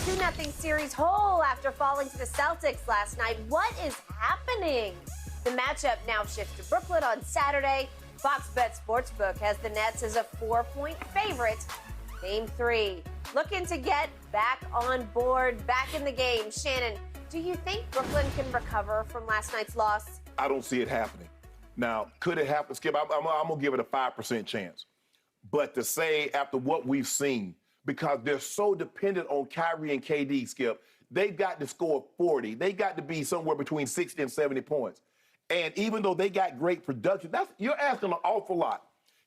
2-0 series whole after falling to the Celtics last night. What is happening? The matchup now shifts to Brooklyn on Saturday. Fox Bet Sportsbook has the Nets as a 4-point favorite. Game 3. Looking to get back on board, back in the game. Shannon, do you think Brooklyn can recover from last night's loss? I don't see it happening. Now, could it happen, Skip? I'm going to give it a 5% chance. But to say after what we've seen, because they're so dependent on Kyrie and KD, Skip, they've got to score 40. They got to be somewhere between 60 and 70 points. And even though they got great production, you're asking an awful lot.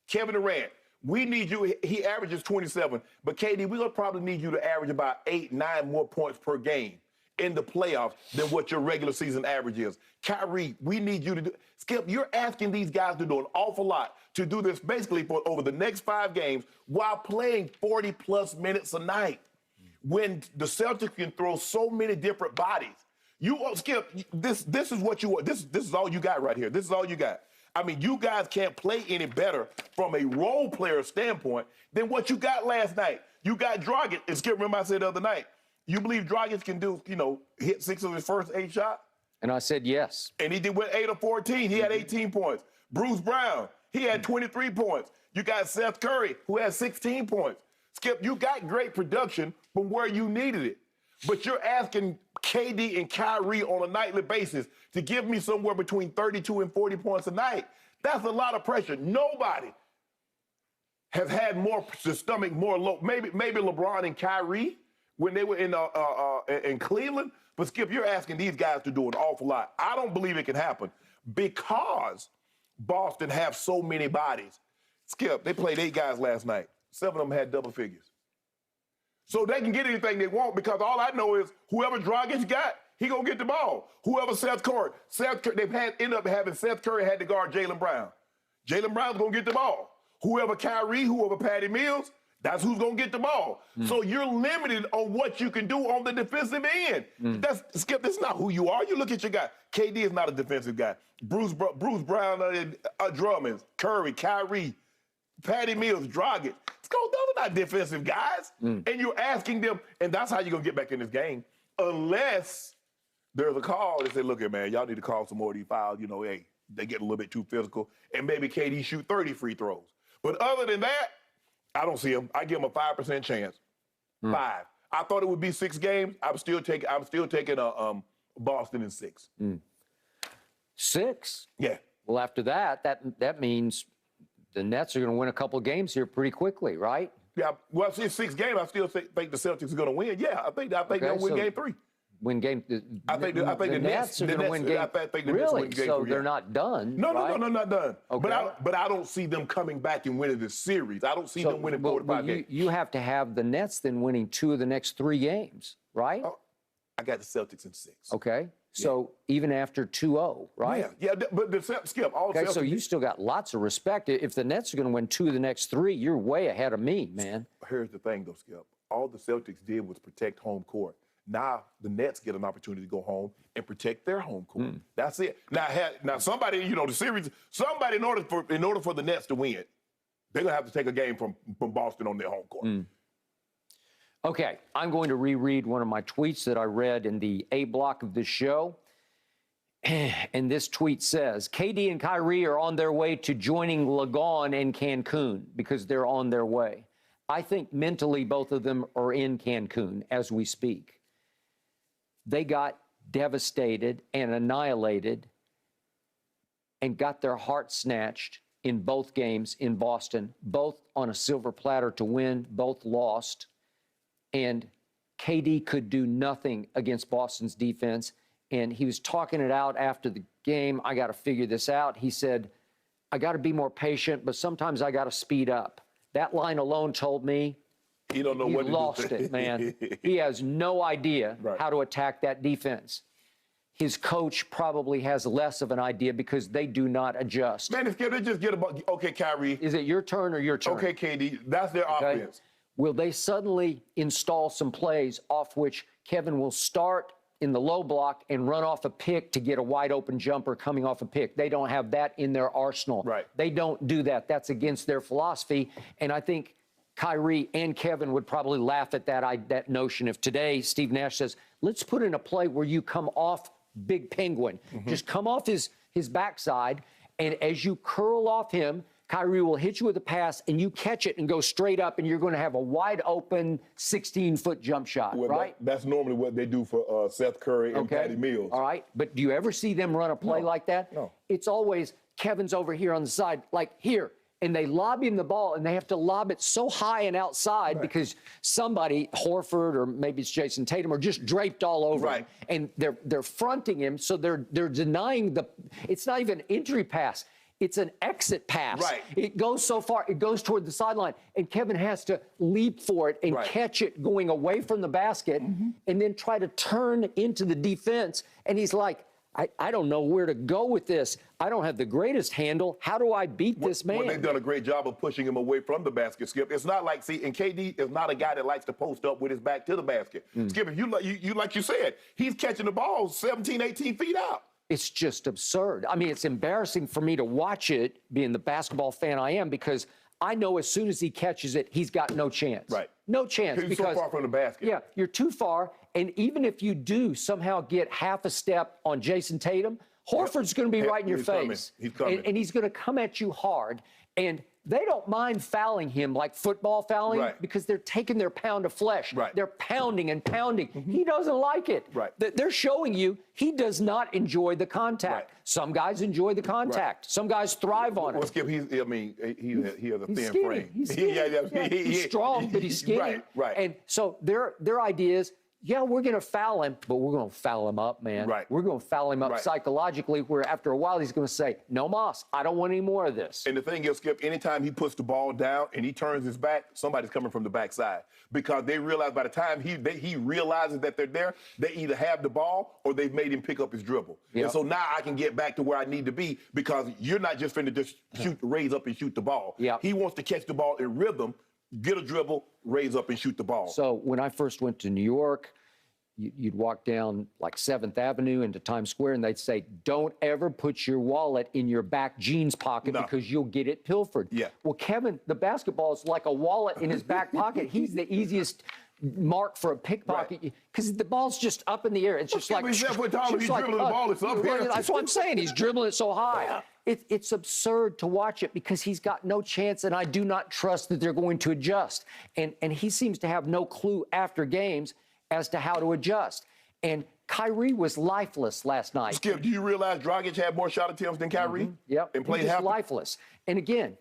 Kevin Durant, we need you. He averages 27. But KD, we're going to probably need you to average about 8, 9 more points per game in the playoffs than what your regular season average is. Kyrie, we need you to do. Skip, you're asking these guys to do an awful lot to do this basically for over the next 5 games while playing 40-plus minutes a night. When the Celtics can throw so many different bodies. Skip, this is what you want. This is all you got right here. This is all you got. I mean, you guys can't play any better from a role player standpoint than what you got last night. You got Dragic. And Skip, remember I said the other night, you believe Dragic can do, hit 6 of his first 8 shots? And I said yes. And he did win 8 of 14. He had 18 points. Bruce Brown, he had 23 points. You got Seth Curry, who had 16 points. Skip, you got great production from where you needed it. But you're asking KD and Kyrie on a nightly basis to give me somewhere between 32 and 40 points a night. That's a lot of pressure. Nobody has had more to stomach more low. Maybe LeBron and Kyrie when they were in Cleveland. But, Skip, you're asking these guys to do an awful lot. I don't believe it can happen because Boston have so many bodies. Skip, they played 8 guys last night. 7 of them had double figures. So they can get anything they want because all I know is whoever Dragic got, he going to get the ball. Whoever Seth Curry, they've ended up having Seth Curry had to guard Jaylen Brown. Jaylen Brown's going to get the ball. Whoever Kyrie, whoever Patty Mills, that's who's going to get the ball. So you're limited on what you can do on the defensive end. Skip, that's not who you are. You look at your guy. KD is not a defensive guy. Bruce Brown, Drummond, Curry, Kyrie, Patty Mills, Dragic. Those are not defensive guys. And you're asking them, and that's how you're going to get back in this game, unless there's a call that say, look, man, y'all need to call some more of these fouls. Hey, they get a little bit too physical, and maybe KD shoot 30 free throws. But other than that, I don't see him. I give him a 5% chance. 5. I thought it would be 6 games. I'm still taking Boston in 6. 6? Yeah. Well, after that means the Nets are going to win a couple of games here pretty quickly, right? Yeah. Well, it's 6 games. I still think the Celtics are going to win. Yeah, I think they'll win game 3. Win game. I think the Nets are going to win game. I think the really? Nets win game 3. So they're not done. No, right? no, not done. Okay. But I don't see them coming back and winning this series. I don't see them winning 4 to 5 games. You have to have the Nets then winning 2 of the next 3 games, right? Oh, I got the Celtics in 6. Okay. So even after 2-0, right? Yeah. But Skip, all okay, Celtics. so you still got lots of respect. If the Nets are going to win 2 of the next 3, you're way ahead of me, man. Here's the thing, though, Skip. All the Celtics did was protect home court. Now the Nets get an opportunity to go home and protect their home court. That's it. Now somebody, the series, somebody in order for the Nets to win, they're gonna have to take a game from Boston on their home court. Okay, I'm going to reread one of my tweets that I read in the A block of this show. And this tweet says, KD and Kyrie are on their way to joining Lagon and Cancun because they're on their way. I think mentally both of them are in Cancun as we speak. They got devastated and annihilated and got their hearts snatched in both games in Boston, both on a silver platter to win, both lost. And KD could do nothing against Boston's defense. And he was talking it out after the game. I got to figure this out. He said, I got to be more patient, but sometimes I got to speed up. That line alone told me he don't know what he lost it, man. He has no idea how to attack that defense. His coach probably has less of an idea because they do not adjust. Man, they just get about, okay, Kyrie. Is it your turn or your turn? Okay, KD, that's their offense. Will they suddenly install some plays off which Kevin will start in the low block and run off a pick to get a wide open jumper coming off a pick? They don't have that in their arsenal. Right. They don't do that. That's against their philosophy. And I think Kyrie and Kevin would probably laugh at that notion if today Steve Nash says, let's put in a play where you come off Big Penguin. Just come off his backside, and as you curl off him, Kyrie will hit you with a pass, and you catch it and go straight up, and you're going to have a wide-open 16-foot jump shot, well, right? That's normally what they do for Seth Curry and Patty Mills. All right, but do you ever see them run a play like that? No. It's always Kevin's over here on the side, like here, and they lob him the ball, and they have to lob it so high and outside because somebody, Horford or maybe it's Jason Tatum, are just draped all over him, and they're fronting him, so they're denying it's not even an entry pass. It's an exit pass. Right. It goes so far, it goes toward the sideline, and Kevin has to leap for it and catch it going away from the basket and then try to turn into the defense. And he's like, I don't know where to go with this. I don't have the greatest handle. How do I beat this man? Well, they've done a great job of pushing him away from the basket, Skip. It's not like, and KD is not a guy that likes to post up with his back to the basket. Skip, if you like you said, he's catching the ball 17, 18 feet out. It's just absurd. I mean, it's embarrassing for me to watch it, being the basketball fan I am, because I know as soon as he catches it, he's got no chance. Right. No chance. He's so far from the basket. Yeah, you're too far. And even if you do somehow get half a step on Jason Tatum, Horford's going to be right in your face. He's coming. And he's going to come at you hard. And they don't mind fouling him like football fouling because they're taking their pound of flesh. They're pounding and pounding. He doesn't like it. They're showing you he does not enjoy the contact. Some guys enjoy the contact. Some guys thrive on it. Well, Skip, he has a thin skinny. frame. He's skinny. He's strong, but he's skinny. And so their idea is, yeah, we're going to foul him, but we're going to foul him up, man. We're going to foul him up psychologically, where after a while he's going to say, no mas, I don't want any more of this. And the thing is, Skip, anytime he puts the ball down and he turns his back, somebody's coming from the backside. Because they realize by the time he realizes that they're there, they either have the ball or they've made him pick up his dribble. And so now I can get back to where I need to be, because you're not just finna just raise up and shoot the ball. He wants to catch the ball in rhythm, get a dribble, raise up and shoot the ball. So when I first went to New York, you'd walk down like 7th Avenue into Times Square, and they'd say, don't ever put your wallet in your back jeans pocket because you'll get it pilfered. Well, Kevin, the basketball is like a wallet in his back pocket. He's the easiest mark for a pickpocket because the ball's just up in the air. It's just like... He's dribbling the ball, it's up here. That's what I'm saying. He's dribbling it so high. It's absurd to watch it because he's got no chance, and I do not trust that they're going to adjust. And he seems to have no clue after games as to how to adjust. And Kyrie was lifeless last night. Skip, do you realize Dragic had more shot attempts than Kyrie? And played half. Lifeless. And again,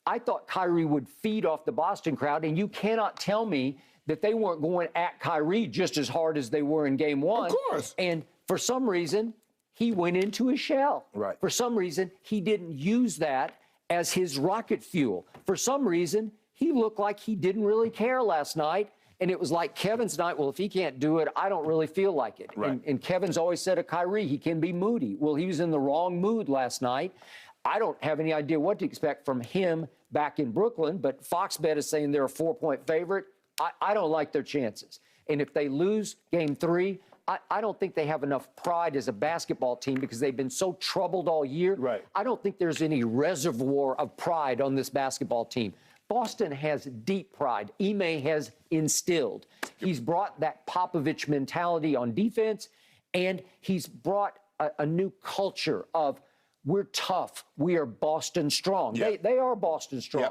I thought Kyrie would feed off the Boston crowd, and you cannot tell me that they weren't going at Kyrie just as hard as they were in game one. Of course. And for some reason, he went into his shell. For some reason, he didn't use that as his rocket fuel. For some reason, he looked like he didn't really care last night. And it was like Kevin's night, well, if he can't do it, I don't really feel like it. And Kevin's always said of Kyrie, he can be moody. Well, he was in the wrong mood last night. I don't have any idea what to expect from him back in Brooklyn, but Fox Bet is saying they're a 4-point favorite. I don't like their chances. And if they lose game 3, I don't think they have enough pride as a basketball team because they've been so troubled all year. I don't think there's any reservoir of pride on this basketball team. Boston has deep pride. Ime has instilled. He's brought that Popovich mentality on defense, and he's brought a new culture of we're tough. We are Boston strong. They are Boston strong.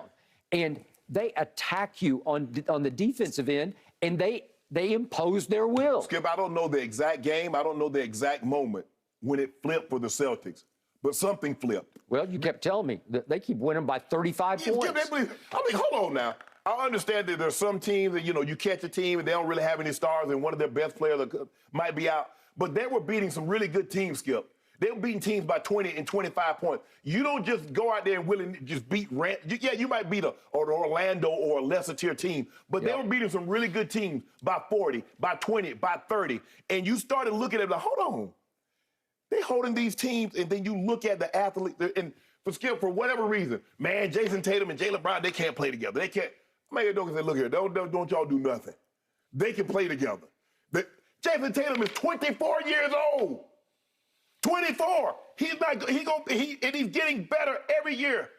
And they attack you on the defensive end, and they impose their will. Skip, I don't know the exact game. I don't know the exact moment when it flipped for the Celtics, but something flipped. Well, you kept telling me that they keep winning by 35 points. Hold on now. I understand that there's some teams that, you catch a team and they don't really have any stars and one of their best players might be out. But they were beating some really good teams, Skip. They were beating teams by 20 and 25 points. You don't just go out there and willingly just beat you might beat an Orlando or a lesser tier team, but they were beating some really good teams by 40, by 20, by 30. And you started looking at it like, hold on. They're holding these teams, and then you look at the athletes, and for whatever reason, man, Jason Tatum and Jaylen Brown, they can't play together. They can't. Maybe don't say, look here, don't y'all do nothing. They can play together. Jason Tatum is 24 years old. 24. And he's getting better every year.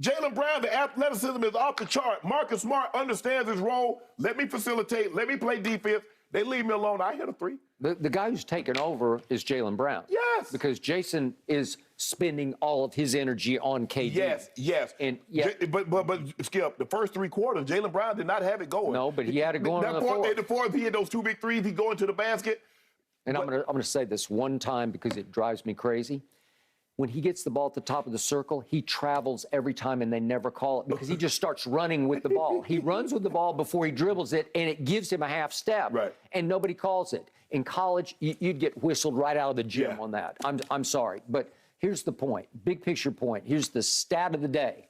Jaylen Brown, the athleticism is off the chart. Marcus Smart understands his role. Let me facilitate. Let me play defense. They leave me alone. I hit a three. The guy who's taken over is Jaylen Brown. Yes. Because Jason is spending all of his energy on KD. Yes. And yeah. But Skip, the first 3 quarters, Jaylen Brown did not have it going. No, but he had it going in the fourth. In the fourth, he had those 2 big threes. He go into the basket. And I'm gonna say this one time because it drives me crazy. When he gets the ball at the top of the circle, he travels every time and they never call it because he just starts running with the ball. He runs with the ball before he dribbles it, and it gives him a half step. Right. And nobody calls it. In college, you'd get whistled right out of the gym on that. I'm sorry. But here's the point, big picture point. Here's the stat of the day.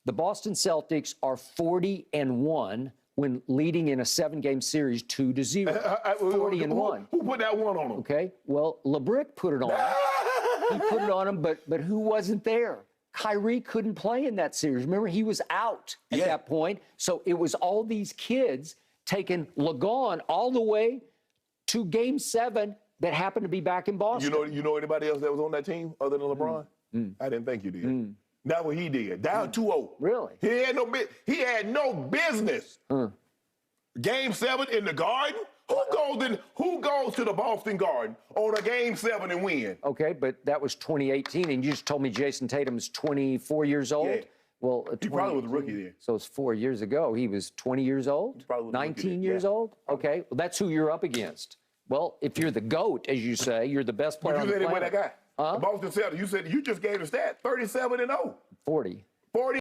The Boston Celtics are 40-1 when leading in a 7-game series 2-0. 40-1. Who put that one on him? Okay. Well, LeBrick put it on him. He put it on him, but who wasn't there? Kyrie couldn't play in that series. Remember, he was out at that point. So it was all these kids taking Lagon all the way to Game 7 that happened to be back in Boston. You know anybody else that was on that team other than LeBron? I didn't think you did. That's what he did. Down 2-0. Really? He had no business. Game 7 in the Garden. Who goes to the Boston Garden on a Game 7 and win? Okay, but that was 2018, and you just told me Jason Tatum is 24 years old. Yeah. Well, He probably was a rookie then. So it's 4 years ago. He was 20 years old? probably was a rookie 19 then, years yeah. old? Okay, well, that's who you're up against. Well, if you're the GOAT, as you say, you're the best player But on you the said it planet. with that guy. Huh? The Boston Celtics. You just gave the stat 37-0. 40. 40